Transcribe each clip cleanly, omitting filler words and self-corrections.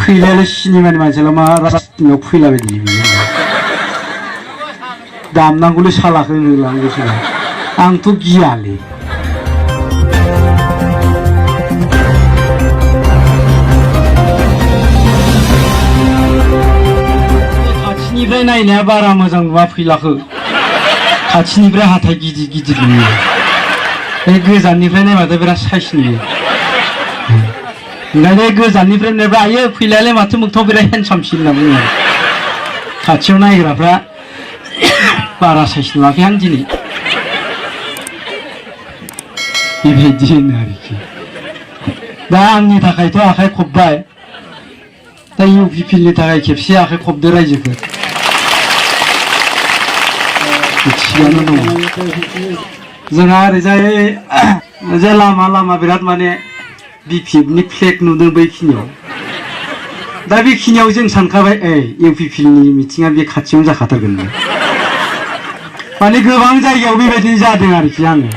फैलायालाय सिनेमानि मानसियालाय मा रास्तायाव फैलाबाय थायो दामनांगौलै सालाखौ होलांगौसो आंथ' गियालै खाथिनिफ्राय नायनाया बारा मोजां नुवा फैलाखौ खाथिनिफ्राय हाथाय गिदिर गिदिर नुयो बे गोजाननिफ्राय नायबाथाय बिराद साइज नुयो ओंखायनो गोजाननिफ्राय नायबा आयो फैलायालाय माथो मोगथाङाव बिराद हेन्डसामसिन होनना बुङो खाथियाव नायग्राफ्रा बारा साइज नुवाखै आं दिनै बेबायदि होनो आरोखि दा आंनि थाखायथ' आखाइ खबबाय दा इउपिपिएलनि थाखाय खेबसे आखाइ खबदो रायजोखौ थिगानो दङ जोंहा ओरैजाय जे लामा लामा बिराद माने बिपिएफनि फ्लेग नुदों बैखिनियाव दा बेखिनियाव जों सानखाबाय इउपिपिएलनि मिटिङा बे खाथियावनो जाखाथारगोन माने गोबां जायगायाव बेबायदिनो जादों आरोखि आङो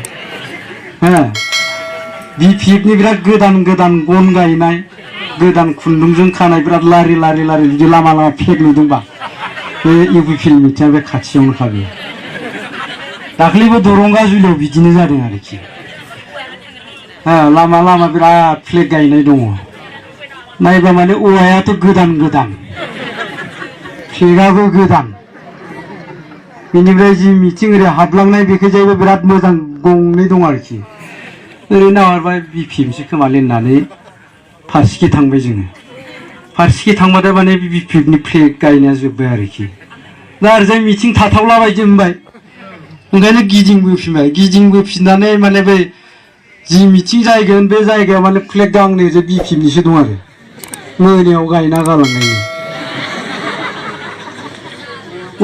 बिपिएफनि बिराद गोदान गोदान गन गायनाय गोदान खुन्दुंजों खानाय बिराद लारि लारि लारि बिदि लामा लामा फ्लेग नुदोंबा बे इउपिपिएल मिटिङा बे खाथियावनो खाबे दाख्लैबो दरंगा जुलियाव बिदिनो जादों आरोखि लामा लामा बिराद फ्लेग गायनाय दङ नायबा माने औवायाथ' गोदान गोदान फ्लेगाबो गोदान बेनिफ्राय जि मिटिं ओरै हाबलांनाय बेखैजायबो बिराद मोजां गंनै दं आरोखि ओरै नाहरबाय बिपिएफसो खोमालै होननानै फारसेखै थांबाय जोङो फारसेखै थांबाथाय माने बिपिएफनि फ्लेग गायनाया जोब्बाय आरोखि दा ओरैजाय मिटिं थाथावला बायदि मोनबाय ओंखायनो गिदिंबोफिननानै माने बै जि मिटिं जाहैगोन बे जायगायाव माने फ्लेग गांनै जे बिपिएफनिसो दं आरो मोनायाव गायना गालांनायनि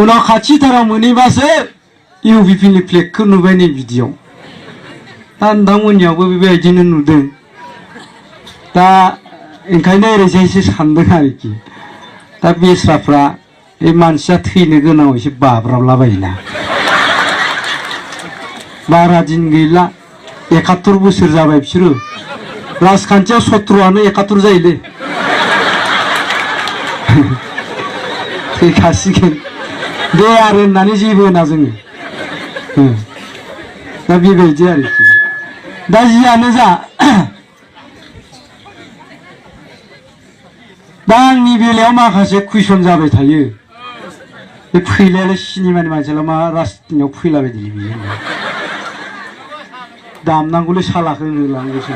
उनाव खाथिथाराव मोनहैबासो इउपिपिएलनि फ्लेगखौ नुबाय नै बिदियाव दा नोंथांमोननियावबो बेबायदिनो नुदों दा ओंखायनो ओरैजायसो सानदों आरोखि दा बेस्राफ्रा बे मानसिया थैनो गोनाङाव एसे बाब्राबलाबायोना बारा दिन गैला 71 बोसोर जाबाय बिसोरो राजखान्थियाव 17आनो 71 जायोलै थैखासिगोन दे आरो होननानै जेबो होना जोङो दा बेबायदि आरोखि दा जियानो जा दा आंनि बेलायाव माखासे कुइसन जाबाय थायो बे फैलायालाय सिनेमानि मानसियालाय मा रास्तायाव फैलाबाय थायो बियो दामनांगौलै सालाखौ होलांगौसो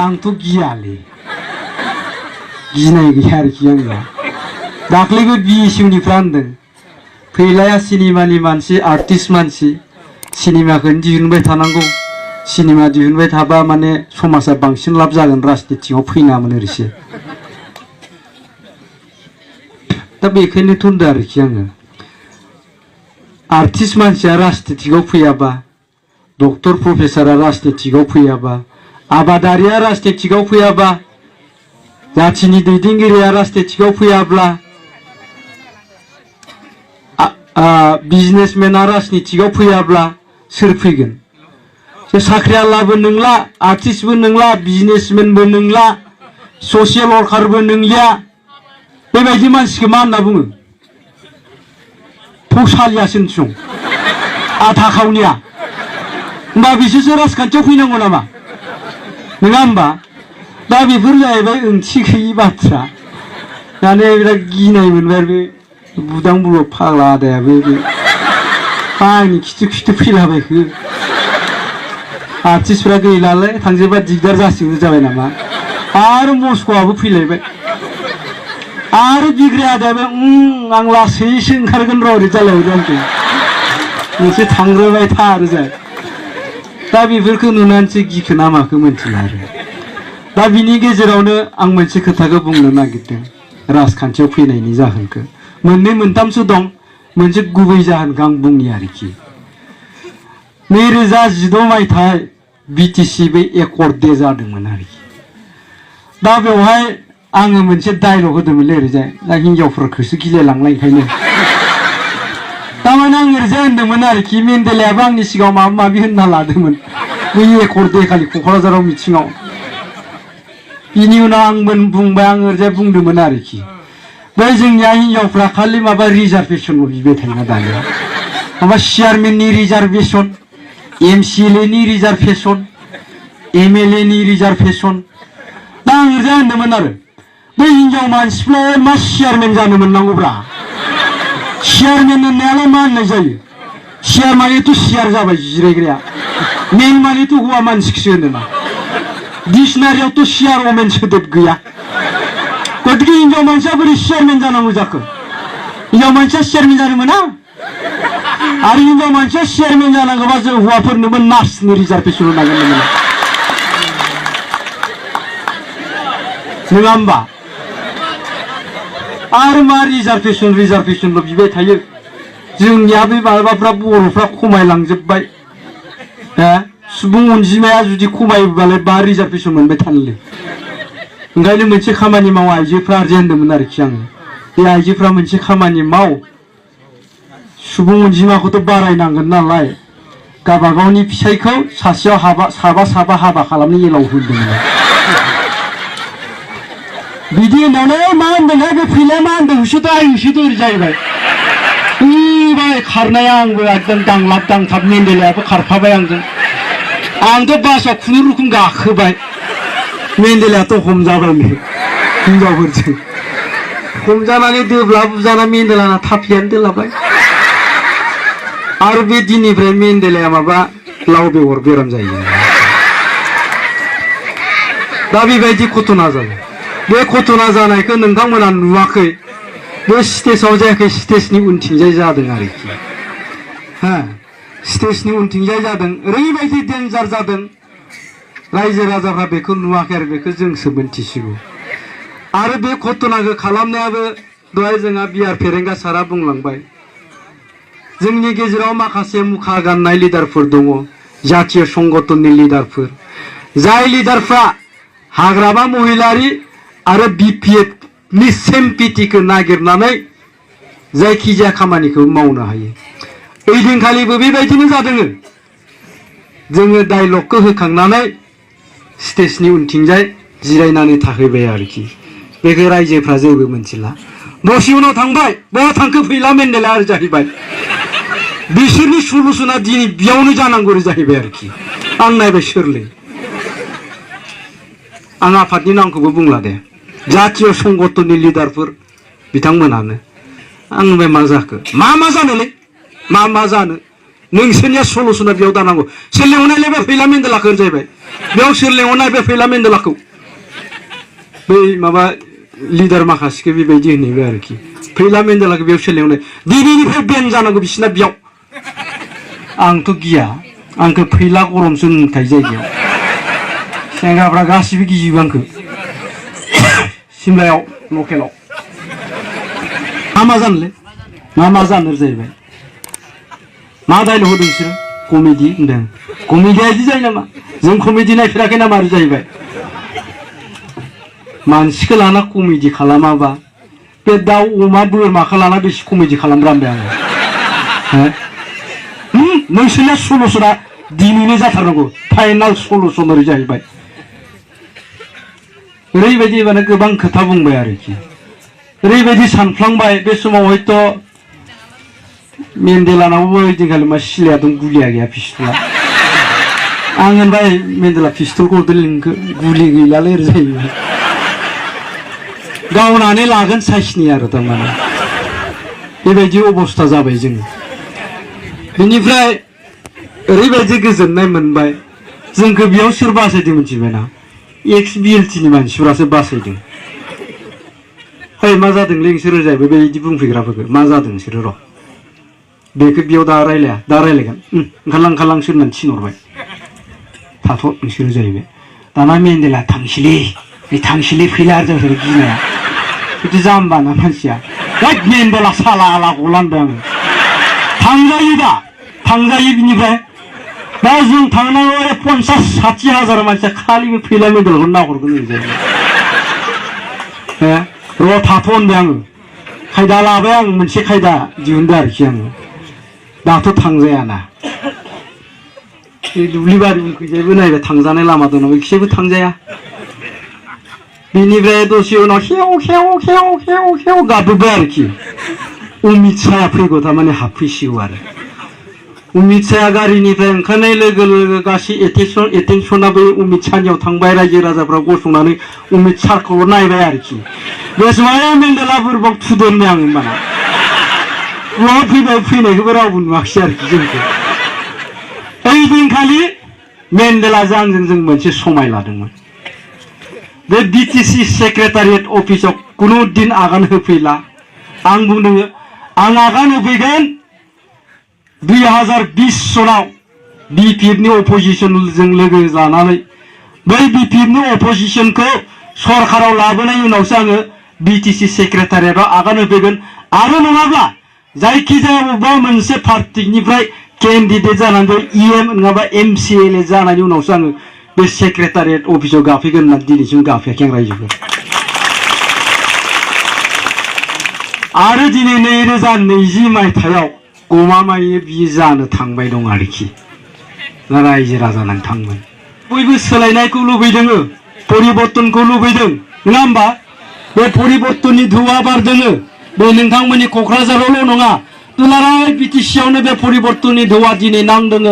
आंथ' गियालै गिनाय गैया आरोखि आंना दाख्लैबो बिएसइउनिफ्रा होनदों फैलाया सिनेमानि मानसि आर्टिस्ट मानसि सिनेमाखौनो दिहुनबाय थानांगौ सिनेमा दिहुनबाय थाबा माने समाजा बांसिन लाब जागोन राजनितियाव फैनामोन ओरैसो दा बेखायनोथ' होनदों आरोखि आङो आर्टिस्ट मानसिया राजनितियाव फैयाबा डक्टर प्रफेसरा राजनितियाव फैयाबा आबादारिया राजनितियाव फैयाबा जाथिनि दैदेनगिरिया राजनितियाव फैयाब्ला बिजनेसमेना राजनितियाव फैयाब्ला सोर फैगोन साख्रियालाबो नंला आर्टिस्टबो नंला बिजनेसमेनबो नंला ससियेल वर्कारबो नंलिया बेबायदि मानसिखौ मा होनना बुङो थौसालियासो आथा खावनिया होमबा बिसोरसो राजखान्थियाव फैनांगौ नामा नङा होमबा दा बेफोर जाहैबाय ओंथि गैयि बाथ्रा माने बिराद गिनाय मोनबाय बे बुदां बुलक फाग्ला आदायाबो बे आंनि खिथु फैलाबायखो आर्टिस्टफ्रा गैलालाय थांजोबा दिगदार जासिगोन जाबाय नामा आरो मस्क'आबो फैलायबाय आरो बिग्राय आदायाबो आं लासैसो ओंखारगोन र' ओरै जालायबाय आंखौ नोंसोर थांग्रोबाय था आरो जाय दा बेफोरखौ नुनानैसो गिखो ना माखो मोनथिला आरो दा बिनि गेजेरावनो आं मोनसे खोथाखौ बुंनो नागिरदों राजखान्थियाव फैनायनि जाहोनखौ मोननै मोनथामसो दं मोनसे गुबै जाहोनखौ आं बुंनि आरोखि 2016 मायथाइ बिटिसि बे एकर्ड दे जादोंमोन आरोखि दा बेवहाय आङो मोनसे डायलग होदोंमोनलै ओरैजाय दा हिनजावफोरखौसो गिलायलांनाय ओंखायनो तारमाने आं ओरैजाय होनदोंमोन आरोखि मेन्डेलायाबो आंनि सिगाङाव माबा माबि होनना लादोंमोन बै एकर्ड दे खालि क'क्राझाराव मिथिङाव बिनि उनाव आंबो बुंबाय आं ओरैजाय बुंदोंमोन आरोखि बै जोंनिया हिनजावफ्रा खालि माबा रिजार्भेसनल' बिबाय थायोना दानिया माबा चेयारमेननि रिजार्भेसन MCLA नि रिजार्भेसन MLA नि रिजार्भेसन दा आं ओरैजाय होनदोंमोन आरो बै हिनजाव मानसिफ्रा मा चेयारमेन जानो मोननांगौब्रा चेयारमेन होननायालाय मा होननाय जायो चेयार मानेथ' चेयार जाबाय जिरायग्राया मेन मानेथ' हौवा मानसिखौसो होनोना डिक्सनारियावथ' चेयार वमेन सोदोब गैया गतिके हिनजाव मानसिया बोरै चेयारमेन जानांगौ जाखो हिनजाव मानसिया चेयारमेन जानो मोना आरो हिनजाव मानसिया चेयारमेन जानांगौबा जों हौवाफोरनोबो नार्सनि रिजार्भेसन होनांगोन नङा होमबा आरो मा रिजार्भेसनल' बिबाय थायो जोंनिया बे माबाफ्रा बर'फ्रा खमायलांजोब्बाय सुबुं अनजिमाया जुदि खमायोबालाय बा रिजार्भेसन मोनबाय थानोलै ओंखायनो मोनसे खामानि माव आइजोफ्रा आरजे होनदोंमोन आरोखि आङो बे आइजोफ्रा मोनसे खामानि माव सुबुं अनजिमाखौथ' बारायनांगोन नालाय गावबागावनि फिसायखौ सासेयाव साबा हाबा खालामनो एलाव होदोंमोन बिदि होननानै मा होनदोंहाय बे फैलाय मा होनदों होसोथ' ओरै जाहैबाय बाय खारनाया आंबो एकदम दांलाब दांथाब मेन्डेलायाबो खारफाबाय आंथ' बासआव खुनुरुखुम गाखोबाय मेन्डेलायाथ' हमजाबायनो हिनजावफोरजों हमजानानै दोब्ला बुजाना मेन्डेलाना थाफियानो दोलाबाय आरो बे दिननिफ्राय मेन्डेलाया माबा लाव बेगर बेराम जायो दा बेबायदि घटना जायो बे घटना जानायखौ नोंथांमोना नुवाखै बे स्टेजआव जायाखै स्टेजनि उनथिंजाय जादों आरोखि स्टेजनि उनथिंजाय जादों ओरैबायदि डेन्जार जादों रायजो राजाफ्रा बेखौ नुवाखै आरो बेखौ जोंसो मोनथिसिगौ आरो बे घटनाखौ खालामनायाबो दहाय जोंहा बिआर फेरेंगा सारा बुंलांबाय जोंनि गेजेराव माखासे मुखा गाननाय लिडारफोर दङ जातीय संगठननि लिडारफोर जाय लिडारफ्रा हाग्रामा महिलारि आरो BPF नि सेम्पिटिखौ नागिरनानै जायखिजाया खामानिखौ मावनो हायो ओइदिनखालिबो बेबायदिनो जादों जोङो डायलगखौ होखांनानै स्टेजनि उनथिंजाय जिरायनानै थाहैबाय आरोखि बेखौ रायजोफ्रा जेबो मोनथिला दसे उनाव थांबाय बहा थांखो फैला मेन्डेला आरो जाहैबाय बिसोरनि सलुसना दिनै बेयावनो जानांगौ जाहैबाय आरोखि आं नायबाय सोरलै आं आफादनि नामखौबो बुंला दे जातीय संगठननि लिडारफोर बिथांमोनानो आं होनबाय मा जाखो मा जानोलै मा जानो नोंसोरनिया सलुसना बेयाव दानांगौ सोर लेंहरनायलाय बे फैला मेन्डेलाखौ होनजाहैबाय बेयाव सोर लेंहरनाय बे फैला मेन्डेलाखौ बै माबा लिडार माखासेखौ बेबायदि होनहैबाय आरोखि फैला मेन्डेलाखौ बेयाव सोर लेंहरनाय दिनैनिफ्राय बेन जानांगौ बिसिना बेयाव आंथ' गिया आंखौ फैला गरमसो होनखायो जायगायाव सेंग्राफ्रा गासिबो गिजोबो आंखौ सिमलायाव लकेलाव मा जानोलै मा जानो जाहैबाय मा डायलग होदों बिसोरो कमेडि होनदों कमेडिया बिदि जायो नामा जों कमेडि नायफेराखै ना मारै जाहैबाय मानसिखौ लाना कमेडि खालामाबा बे दाउ अमा बोरमाखौ लाना बेसे कमेडि खालामब्रा होनबाय आङो नोंसोरनिया सलुसना दिनैनो जाथारनांगौ फाइनाल सलुसन ओरै जाहैबाय ओरैबायदि माने गोबां खोथा बुंबाय आरोखि ओरैबायदि सानफ्लांबाय बे समाव हयथ' मेन्डेलानावबो ओइदिनखालि मा सिलाया दं गुलिया गैया पिस्तला आं होनबाय मेन्डेला पिस्तलखौ हरदोंलै नोंखौ गुलि गैलालै ओरै जाहैबाय गावनानै लागोन साइसनि आरो थारमाने बेबायदि अबस्था जाबाय जोङो बेनिफ्राय ओरैबायदि गोजोननाय मोनबाय जोंखौ बेयाव सोर बासायदों मिथिबायना एक्स BLT नि मानसिफोरासो बासायदों मा जादोंलै नोंसोरो जाहैबाय बेबायदि बुंफैग्राफोरखौ मा जादों नोंसोरो र' बेखौ बेयाव दा रायलायगोन ओंखारलां होननानै थिनहरबाय थाथ' नोंसोरो जाहैबाय दाना मेन्डेला थांसिलै फैला आरो जोंसोर गिनाया बिदि जाम्बाना मानसिया मेन्डेला साला आला गलांदों आङो थांजायो बिनिफ्राय दा जों थांनांगौ 50-60 हाजार मानसिया खालि फैला मेन्डेलखौ नाहरगोन र' थाथ' होनबाय आङो खायदा लाबाय आं मोनसे खायदा दिहुनदों आरोखि आङो दाथ' थांजायाना दुब्लिबारि उनखैजायबो नायबाय थांजानाय लामा दङ एसेबो थांजाया बिनिफ्राय दसे उनाव हेव हेव हेव हेव हेव गाबबोबाय आरोखि अमित शाहया फैगौ थारमाने हाबफैसिगौ आरो अमित शाहया गारिनिफ्राय ओंखारनाय लोगो लोगो गासै एटेनसना बै अमित शाहनियाव थांबाय रायजो राजाफ्रा गसंनानै अमित शाहखौल' नायबाय आरोखि बे समाव मेन्डेला बुरबक थुदोंनो आं होमबाना उनाव फैबाय फैनायखौबो रावबो नुवाखिसै आरोखि जोंखौ ओइ दिनखालि मेन्डेलाजों आंजों जों मोनसे समाय लादोंमोन बे बिटिसि सेक्रेटारियेट अफिसाव कुनु दिन आगान होफैला आं बुंदों आं आगान होफैगोन 2020 सनाव बिपिएफनि अपोजिशनजों लोगो लानानै बै बिपिएफनि अपोजिशनखौ सरकाराव लाबोनायनि उनावसो आङो बिटिसि सेक्रेटारियेटआव आगान होफैगोन आरो नङाब्ला जायखिजाया बबेबा मोनसे पार्टिनिफ्राय केन्डिडेट जानानै इएम नङाबा एमसिएलए जानायनि उनावसो आङो बे सेक्रेटारियेट अफिसाव गाफैगोन होनना दिनैसिम गाफैयाखै आं रायजोखौ आरो दिनै 2020 मायथाइयाव गमामायै बियो जानो थांबाय दं आरोखि रायजो राजा नोंथांमोन बयबो सोलायनायखौ लुबैदों परिबर्तनखौ लुबैदों नङा होमबा बे परिबर्तननि धुवा बारदों बे नोंथांमोननि क'क्राझारावल' नङा दुलाराय बिटिसियावनो बे परिबर्तननि धुवा दिनै नांदों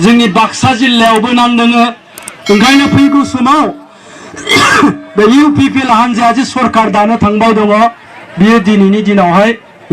जोंनि बाक्सा जिल्लायावबो नांदों ओंखायनो फैगौ समाव बे इउपिपिएल हान्जाया जे सरकार दानो थांबाय दङ बियो दिनैनि दिनावहाय